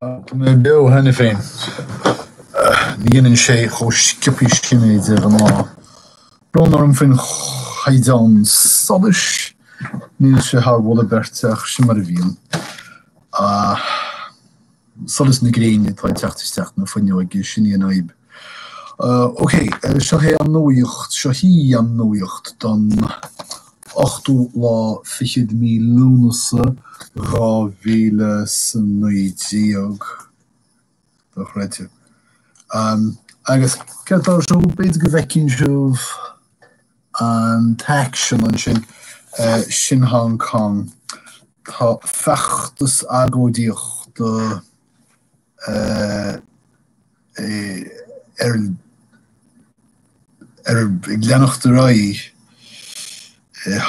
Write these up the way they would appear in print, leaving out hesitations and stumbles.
Me beo henne féin. Níanann sé chomh sciobtha sin idir an lá. Bron orm fin chaidán solis níl sé thar bhla berteach sin mar a bhíon. Solis na gréine tá teachtasteach na faineoig sin íon aib. Ok, seo hé an nóíocht, seo hí an nóíocht don 8,500,000 lúnasa 2019 do chréite. Agus ceirtar seo beidir go bhfeicinn sibh an tax an sin Hong Kong tá feachtas agóidíocht do ag leannacht a raí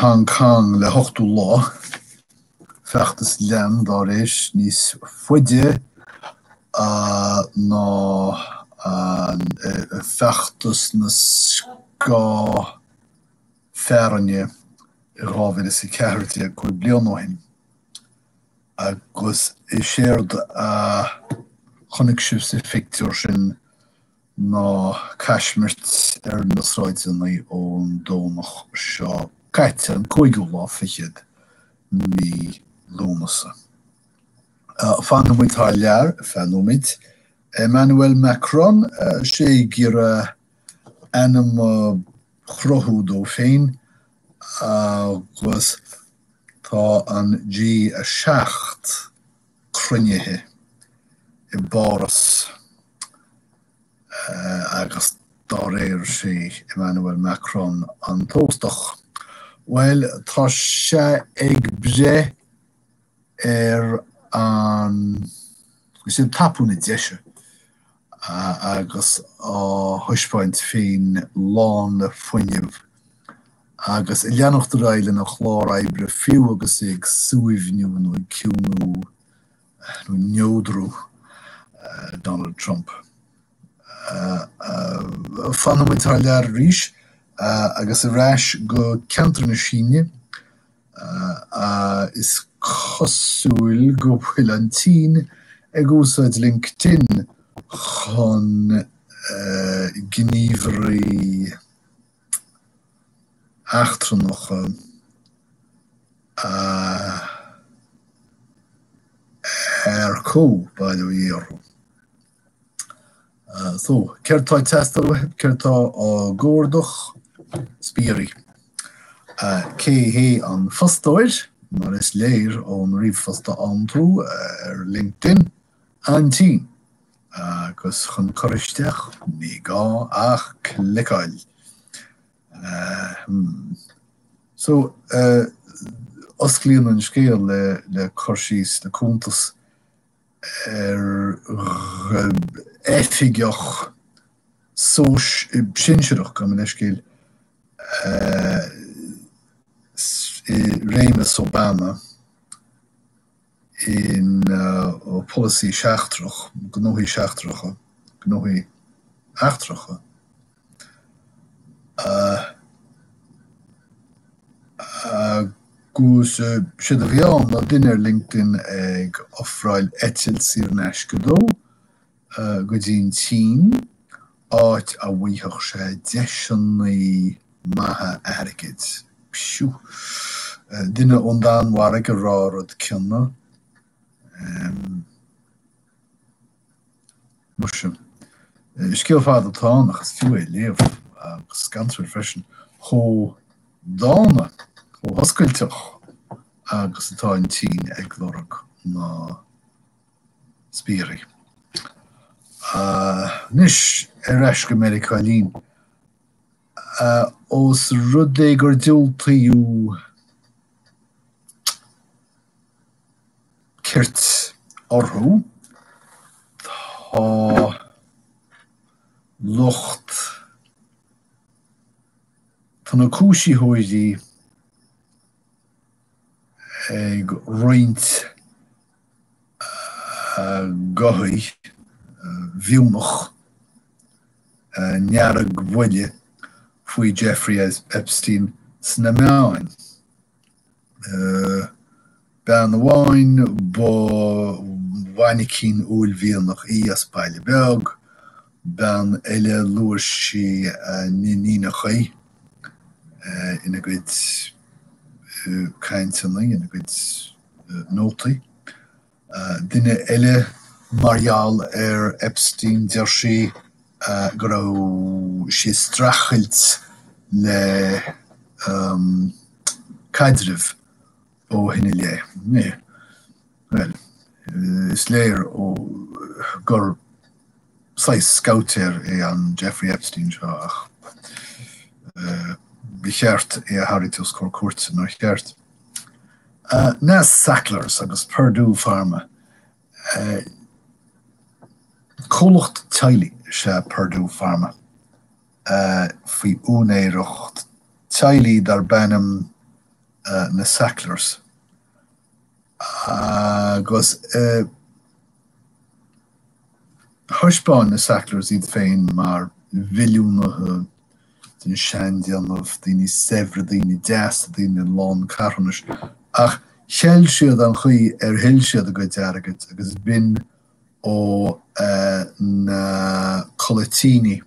Hong Kong le 8 lá feachtas lean dá réis níos faide ná feachtas na scá fearanne i rábhfuil is i ceartí a chuig bliain óin. Agus I séard chonig sibh sa fictiúr sin ná caiismirt na sráidsanna ón dónach seo caite an 5 lá fichiid mí lúnasa. Fanúmid thar lear, fanúmid Emmanuel Macron sé gur anam chrothú dó féin agus tá an G7 cruinnithe I báras agus dá réir sé Emmanuel Macron an tóstach. Well, tá sé ag bre an sin tapúna deise agus á thuispáint féin lán na foiineh agus I leannacht a raibh le na chlár oibre fiú agus ag suaimhniú nó ag ciúnú nó neodrú Donald Trump. Fanúmid thar lear arís agus a ráis go ceantar na síne is cosúil go bhfuil an tin ag úsáid LinkedIn chun gníomhairí achtranocha có bailú dhéarú. So, ceirtá testal ceirtá á gcórdach spíorí. Cé hé an fostáid mar is léir ón riomhfosta antrú LinkedIn an tí agus chun choristeach ní gá ach clicáil. So, osclaíonn an scéal le corsís le cúntas effigeach sinseach go man iscéal Réimeas Obama in policy seachtrach, gnóthaí seachtracha, gnóthaí achtracha. Gús siad a bheán na duine LinkedIn ag ofráil eitiil sír neis go dó go dtín tín áit a bhuitheach sé deisinaí maithe airgid. Psiú. Duine ondán war ag a rárad cianna. Musin. Scéal fad atá achas fiú é léamh agus gantar freisin chó dána ó hoscailteach agus atá an tín ag lorach ná spíoraí. Nis eis go Americálín os rud é gur diúltaíú cirt orthú tá lucht tá na cúisí hóidí ag roint gothaí bhiúnach nearag bhuile faoi Jeffrey Epstein sna meáin. Bean amháin Wanicin Ulviel noch Ias Paileberg, Ben Ele Lurshi Nina Chai, in a good kind in a good noti. Dinne Ele Marial Epstein Dershi Gro she strachelt le Kaidriv o Hinile. Nee. Well, Slayer o Gor Sais Scouter an Jeffrey Epstein Bichert Haritus Cor Kurz nor Gert. Nas Sacklers agus Purdue Pharma. Kolocht Tyli se Purdue Pharma. Fi Unerocht Tyli dar Benham na Sacklers. Agus Hushbán na Sacklers iad féin mar vilúnathe den seandian of dini sevre dini deas dini lán carhanis ach cheall siad an chuí hill siad a go dearagad agus bin ó na Colatini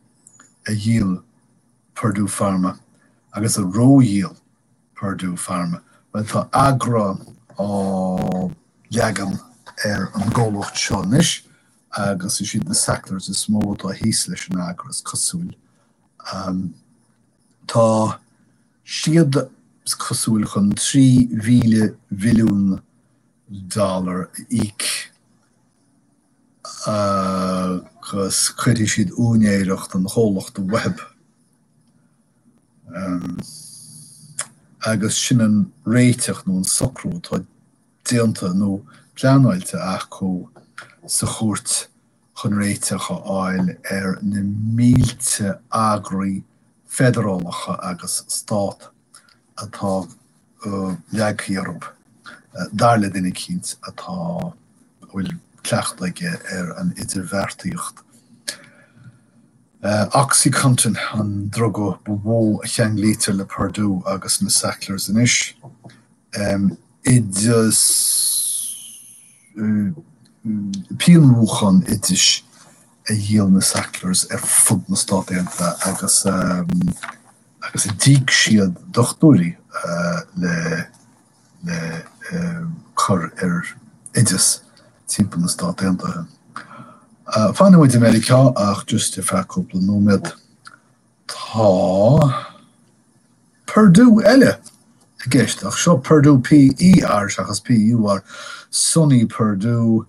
a yield Purdue Pharma agus a row yield Purdue Pharma but tá agra ó leagam an ggólacht seo níos agus is siad na Sacklers is mó tá híos leis an agra is cosúil. Tá siad cosúil chun $3 billion ik agus chuidir siad únéireacht an chólacht a web. Agus sin an réiteach nó an socrú tá déanta nó pleanáilte ach có sa chóirt chun réiteach a áil na mílte agraí federálacha agus stát atá leagchéarb darla duine cínt atá bhfuil cleachtaige an idirvertaíocht. Oxycontin an drogo bhó a cheang lítar le Purdue agus na Sacklers inis. Píonrúchan idir a dhéal na Sacklers fud na stádaonta agus a díg siad dochtúirí le chur idir timp na stádaonta. Fanhaid America ach just feúpla nóiméad tá Purdue eile a gceist ach seo Purdue PER agus PUR Sonny Purdue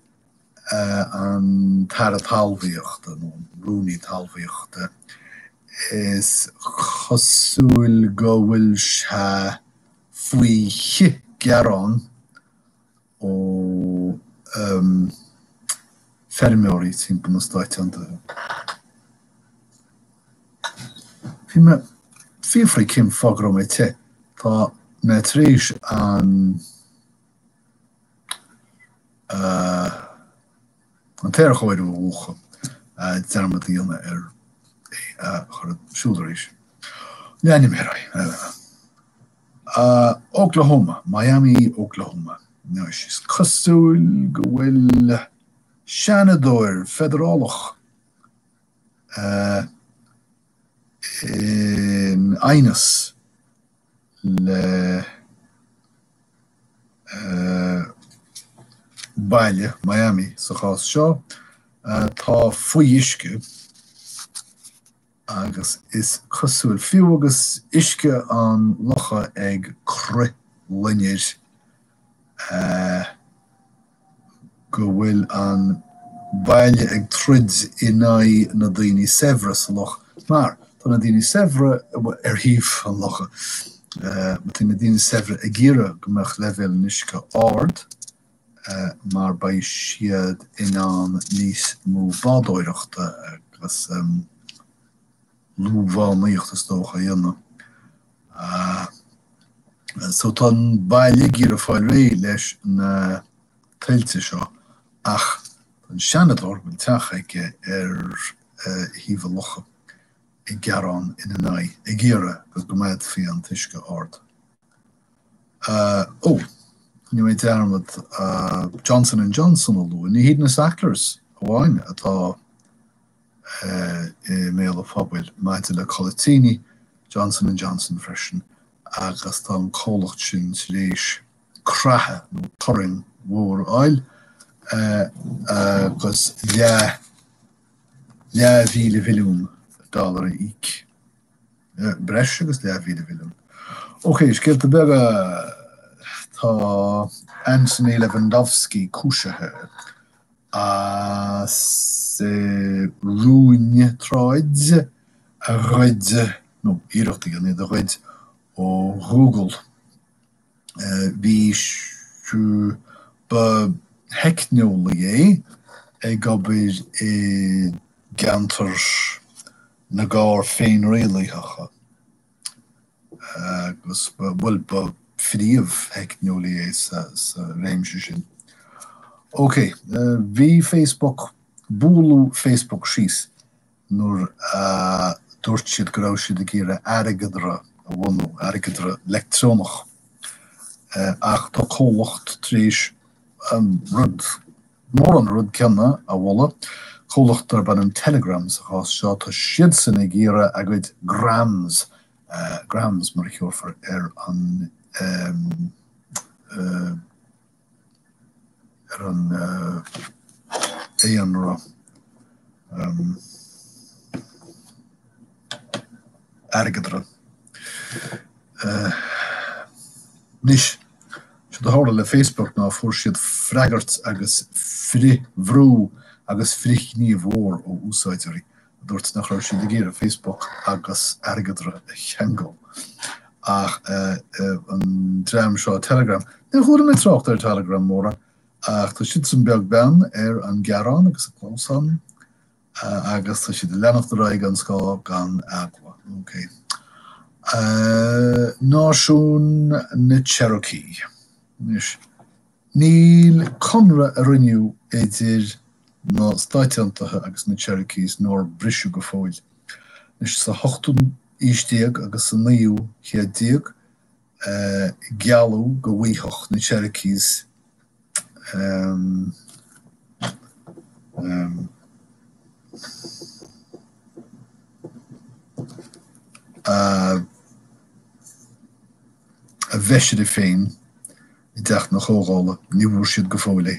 an tar talmhaíochta nó rúnaí talmhaíochta is chosúil go bhfuil se faoi chi gearán ó fermióirí timp na stáiteanta. Bhí me fíomhraí cim fágra mé te tá na tríis an téir choid bhúcha dermadíana chur siúdaréis. Leanim Oklahoma, Miami, Oklahoma. Is cosúil go bhfuil seanadóir federálach in Ainas le baile Miami sa chás seo tá faoi isce agus is cosúil fiú agus isce an locha ag cru linneir go bhfuil an baile ag trid iná na daoine sevre sa loch mar tá na daoine sevre híomh an locha tá na daoine sevre ag gíire gomach level nisce ard mar ba siad inán níos mó bádóireachta agus lúbhánaíochtas dócha dhéanamh. So tá baile gíre fáil ré leis na tiltte seo ach an seanadóir bhfuil teach híomh locha I gearán ina naí I gíire go méid fí an tuisce ard. nu mé dermod Johnson and Johnson alú ní híad na Sacklers bháin atá mé a fabhfuil maidide le Colatini Johnson and Johnson freisin agus tá an cólacht sin rééis crathe nó toring mhór áil agus le víle milliún dollar ik breis agus le víle milliún. Oké, skilt de bega tá Anthony Lewandowski cúisithe as rúne troid a roid no íireachta gan a roid ó Google bhí ba heicneola ag gabir gantar na gár féin réalaithacha agus bhfuil ba fríomh heicneola sa réimse sin. Oké, bhí Facebook búlú Facebook síos nuair dúirt siad go raibh siad ag iarra airgeadra a bhunú airgeadra electrónach ach tá cólacht tríis rud mór an rud ceanna a bhla cólacht ar ban an telegrams a seo tá siad san ag iarra a gcuid grams mar cheorfar ar an éanra airgeadra. Nis se de hála le Facebook ná fuair siad freigart agus bhrú agus frichní mhór ó úsáidirí dúirt nach raibh siad ag iarra Facebook agus airgeadra a cheangal. Ach an dream seo Telegram. Den chuúda mé trácht ar Telegram móra ach tá siad san beag ben ar an gearán agus a chlósan agus tá siad lenacht raig an scá gan agua. Okay. Náisiún na Cherokee. Níl conra a riniu idir na stáitiantathe agus na Cherokees nóir brisú go fóil. Sa 8 ístíag agus sa 9 chéadíag gealú go bhuiithach na Cherokees a bheisiad féin I deach na chógála ní bhúr siad go fóla.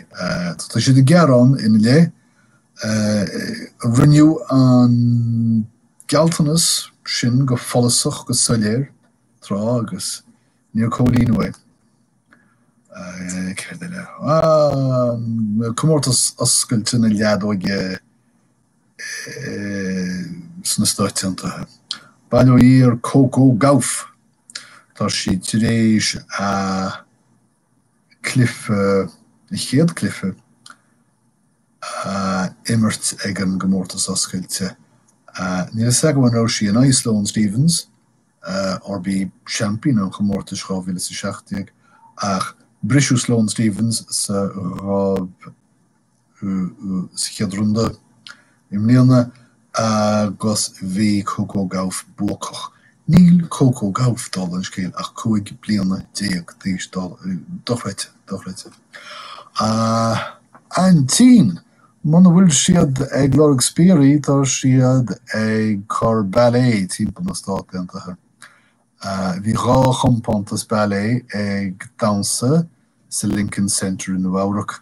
Tá siad a gearán ina lé riniu an gealtanas sin go folasach go soléir trá agus níor cólín Cumórtas oscailte na leadóige sna stáitiantathe. Bailú ar Coco Gauff tá si rééis a cliffe, chéad cliffe immert ag an gomórtas oscailte. Níl saghain raibh si an Sloane Stephens RB champion an gomórtas rábhile sa 60 ach brisú Sloane Stephens sa ráb sa chéad runda im mbliana agus bhí Coco Gauff buachach. Níl Coco Gauff dal an scéal ach 5 bliana déag díos dochreite. An tín, mana bhfuil siad ag lorg spíorí tá siad ag chur ballet timp na stáitiantathe. Bhí rá chompantas ballet ag dansa sa Lincoln Center in Bhfeadhrach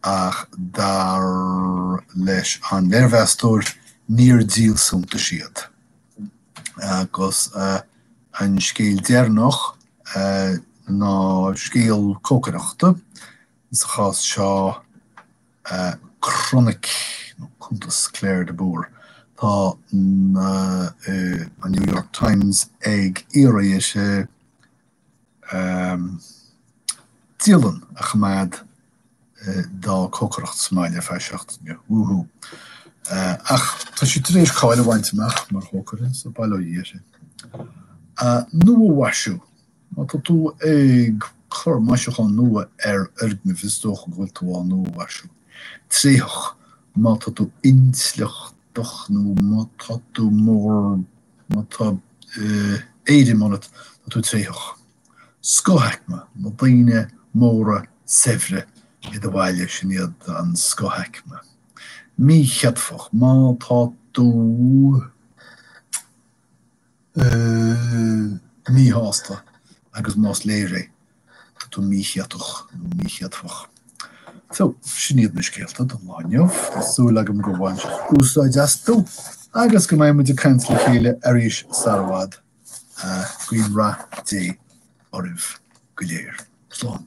ach dar leis an leirmheastóir níor díolsúnta siad. Agus an scéal déarnach ná scéal cócaráachta is a chás seo chronic chuntas Claire de Boer. Tá an New York Times ag iarraidh sé díalan a chamaad dá cócarácht smaile feisiacht wúhú. Ach, tá si tréis cháile bhaintteach mar chócaire sa bailó sé. Nua wasú. Tá tú ag chur maiseachán nua ar ardna fistócha bhfuil tú á nua wasú. Tréach má tá tú insleach nó má tá tú mór má tá éidir manat tá tú tréach. Scothaic má daoine móra sefre i de bhaile sinniad an scohaic me. Mí cheadfach má tá dú mí hásta agus más léire tú mí cheadfach. So, sinniad me scéalta don láineh, Tású legam go bhain úsáid deastú, agus go mé muidir cancel chéile arís sarvád Green ra dé oribh go léir. Slán.